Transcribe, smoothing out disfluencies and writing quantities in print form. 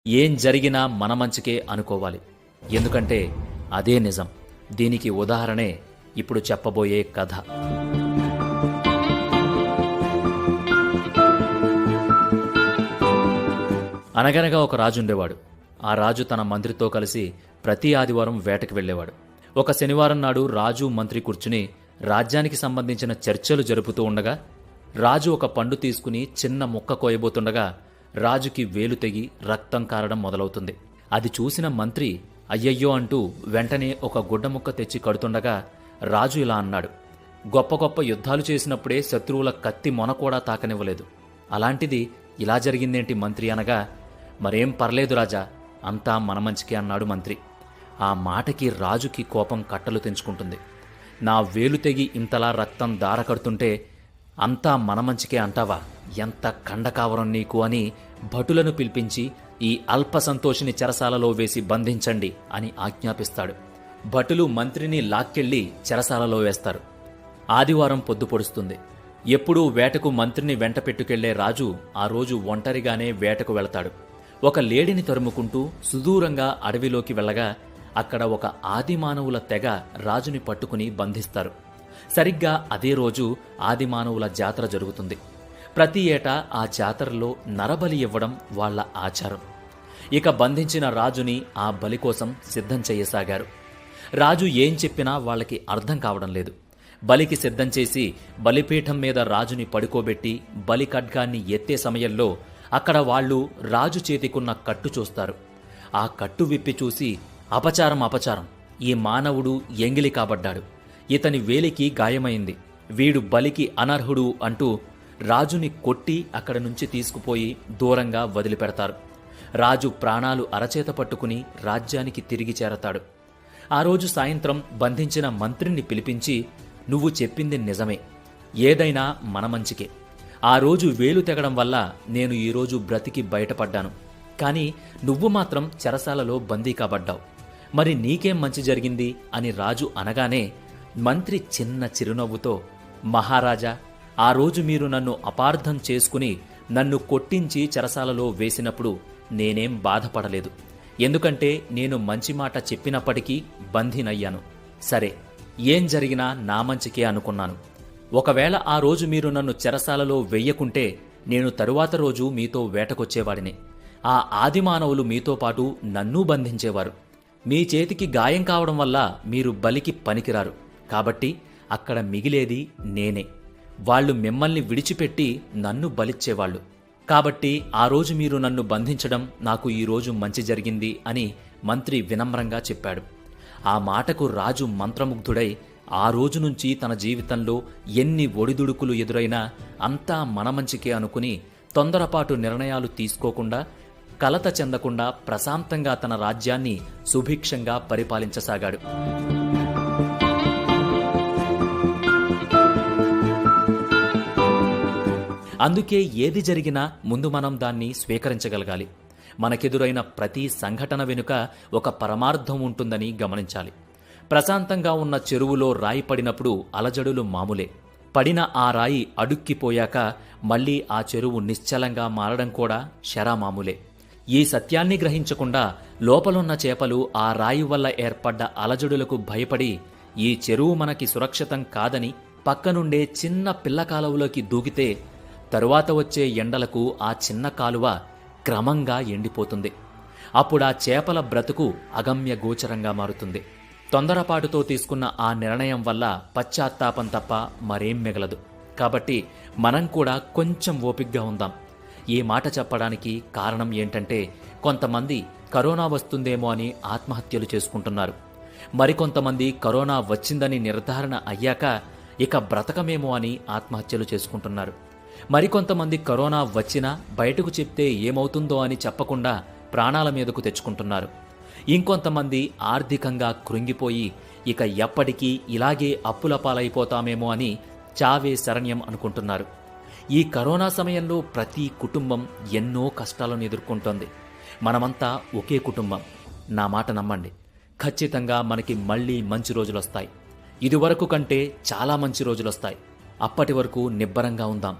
ఏం జరిగినా మన మంచికే అనుకోవాలి. ఎందుకంటే అదే నిజం. దీనికి ఉదాహరణే ఇప్పుడు చెప్పబోయే కథ. అనగనగా ఒక రాజుండేవాడు. ఆ రాజు తన మంత్రితో కలిసి ప్రతి ఆదివారం వేటకు వెళ్ళేవాడు. ఒక శనివారం నాడు రాజు, మంత్రి కూర్చుని రాజ్యానికి సంబంధించిన చర్చలు జరుపుతూ ఉండగా రాజు ఒక పండు తీసుకుని చిన్న ముక్క కోయబోతుండగా రాజుకి వేలు తెగి రక్తం కారడం మొదలవుతుంది. అది చూసిన మంత్రి అయ్యయ్యో అంటూ వెంటనే ఒక గుడ్డ ముక్క తెచ్చి కడుతుండగా రాజు ఇలా అన్నాడు, గొప్ప గొప్ప యుద్ధాలు చేసినప్పుడే శత్రువుల కత్తి మొన కూడా తాకనివ్వలేదు, అలాంటిది ఇలా జరిగిందేంటి మంత్రి అనగా, మరేం పర్లేదు రాజా, అంతా మన మంచికే అన్నాడు మంత్రి. ఆ మాటకి రాజుకి కోపం కట్టలు తెంచుకుంటుంది. నా వేలు తెగి ఇంతలా రక్తం దారకడుతుంటే అంతా మన మంచికే అంటావా, ఎంత కండకావరం నీకు అని భటులను పిలిపించి ఈ అల్ప సంతోషిని చెరసాలలో వేసి బంధించండి అని ఆజ్ఞాపిస్తాడు. భటులు మంత్రిని లాక్కెళ్లి చెరసాలలో వేస్తారు. ఆదివారం పొద్దు పొడుస్తుంది. ఎప్పుడూ వేటకు మంత్రిని వెంట పెట్టుకెళ్లే రాజు ఆ రోజు ఒంటరిగానే వేటకు వెళతాడు. ఒక లేడిని తరుముకుంటూ సుదూరంగా అడవిలోకి వెళ్ళగా అక్కడ ఒక ఆదిమానవుల తెగ రాజుని పట్టుకుని బంధిస్తారు. సరిగ్గా అదే రోజు ఆదిమానవుల జాతర జరుగుతుంది. ప్రతి ఏటా ఆ జాతరలో నరబలి ఇవ్వడం వాళ్ల ఆచారం. ఇక బంధించిన రాజుని ఆ బలి కోసం సిద్ధం చెయ్యసాగారు. రాజు ఏం చెప్పినా వాళ్లకి అర్థం కావడం లేదు. బలికి సిద్ధం చేసి బలిపీఠం మీద రాజుని పడుకోబెట్టి బలి ఖడ్గాన్ని ఎత్తే సమయంలో అక్కడ వాళ్లు రాజు చేతికున్న కట్టు చూస్తారు. ఆ కట్టు విప్పి చూసి అపచారం అపచారం, ఈ మానవుడు ఎంగిలి కాబడ్డాడు, ఇతని వేలికి గాయమైంది, వీడు బలికి అనర్హుడు అంటూ రాజుని కొట్టి అక్కడి నుంచి తీసుకుపోయి దూరంగా వదిలిపెడతారు. రాజు ప్రాణాలు అరచేత పట్టుకుని రాజ్యానికి తిరిగి చేరతాడు. ఆ రోజు సాయంత్రం బంధించిన మంత్రిని పిలిపించి, నువ్వు చెప్పింది నిజమే, ఏదైనా మన మంచికే. ఆ రోజు వేలు తెగడం వల్ల నేను ఈరోజు బ్రతికి బయటపడ్డాను, కానీ నువ్వు మాత్రం చెరసాలలో బందీ కాబడ్డావు, మరి నీకేం మంచి జరిగింది అని రాజు అనగానే మంత్రి చిన్న చిరునవ్వుతో, మహారాజా, ఆ రోజు మీరు నన్ను అపార్థం చేసుకుని నన్ను కొట్టించి చెరసాలలో వేసినప్పుడు నేనేం బాధపడలేదు, ఎందుకంటే నేను మంచి మాట చెప్పినప్పటికీ బందీనయ్యాను. సరే, ఏం జరిగినా నా మంచికే అనుకున్నాను. ఒకవేళ ఆ రోజు మీరు నన్ను చెరసాలలో వెయ్యకుంటే నేను తరువాత రోజు మీతో వేటకొచ్చేవాడిని. ఆ ఆదిమానవులు మీతో పాటు నన్నూ బంధించేవారు. మీ చేతికి గాయం కావడం వల్ల మీరు బలికి పనికిరారు, కాబట్టి అక్కడ మిగిలేది నేనే. వాళ్లు మిమ్మల్ని విడిచిపెట్టి నన్ను బలిచ్చేవాళ్లు. కాబట్టి ఆ రోజు మీరు నన్ను బంధించడం నాకు ఈరోజు మంచి జరిగింది అని మంత్రి వినమ్రంగా చెప్పాడు. ఆ మాటకు రాజు మంత్రముగ్ధుడై ఆ రోజు నుంచి తన జీవితంలో ఎన్ని ఒడిదుడుకులు ఎదురైనా అంతా మన మంచికే అనుకుని తొందరపాటు నిర్ణయాలు తీసుకోకుండా, కలత చెందకుండా ప్రశాంతంగా తన రాజ్యాన్ని సుభిక్షంగా పరిపాలించసాగాడు. అందుకే ఏది జరిగినా ముందు మనం దాన్ని స్వీకరించగలగాలి. మనకెదురైన ప్రతి సంఘటన వెనుక ఒక పరమార్థం ఉంటుందని గమనించాలి. ప్రశాంతంగా ఉన్న చెరువులో రాయి పడినప్పుడు అలజడులు మామూలే. పడిన ఆ రాయి అడుక్కిపోయాక మళ్లీ ఆ చెరువు నిశ్చలంగా మారడం కూడా శరామామూలే. ఈ సత్యాన్ని గ్రహించకుండా లోపలున్న చేపలు ఆ రాయి వల్ల ఏర్పడ్డ అలజడులకు భయపడి ఈ చెరువు మనకి సురక్షితం కాదని పక్కనుండే చిన్న పిల్లకాలువలోకి దూకితే తరువాత వచ్చే ఎండలకు ఆ చిన్న కాలువ క్రమంగా ఎండిపోతుంది. అప్పుడా చేపల బ్రతుకు అగమ్య గోచరంగా మారుతుంది. తొందరపాటుతో తీసుకున్న ఆ నిర్ణయం వల్ల పశ్చాత్తాపం తప్ప మరేం మిగలదు. కాబట్టి మనం కూడా కొంచెం ఓపిగ్గా ఉందాం. ఈ మాట చెప్పడానికి కారణం ఏంటంటే, కొంతమంది కరోనా వస్తుందేమో అని ఆత్మహత్యలు చేసుకుంటున్నారు. మరికొంతమంది కరోనా వచ్చిందని నిర్ధారణ అయ్యాక ఇక బ్రతకమేమో అని ఆత్మహత్యలు చేసుకుంటున్నారు. మరికొంతమంది కరోనా వచ్చినా బయటకు చెప్తే ఏమవుతుందో అని చెప్పకుండా ప్రాణాల మీదకు తెచ్చుకుంటున్నారు. ఇంకొంతమంది ఆర్థికంగా కృంగిపోయి ఇక ఎప్పటికీ ఇలాగే అప్పుల పాలైపోతామేమో అని చావే శరణ్యం అనుకుంటున్నారు. ఈ కరోనా సమయంలో ప్రతి కుటుంబం ఎన్నో కష్టాలను ఎదుర్కొంటోంది. మనమంతా ఒకే కుటుంబం. నా మాట నమ్మండి, ఖచ్చితంగా మనకి మళ్లీ మంచి రోజులొస్తాయి. ఇదివరకు కంటే చాలా మంచి రోజులొస్తాయి. అప్పటి వరకు నిబ్బరంగా ఉందాం.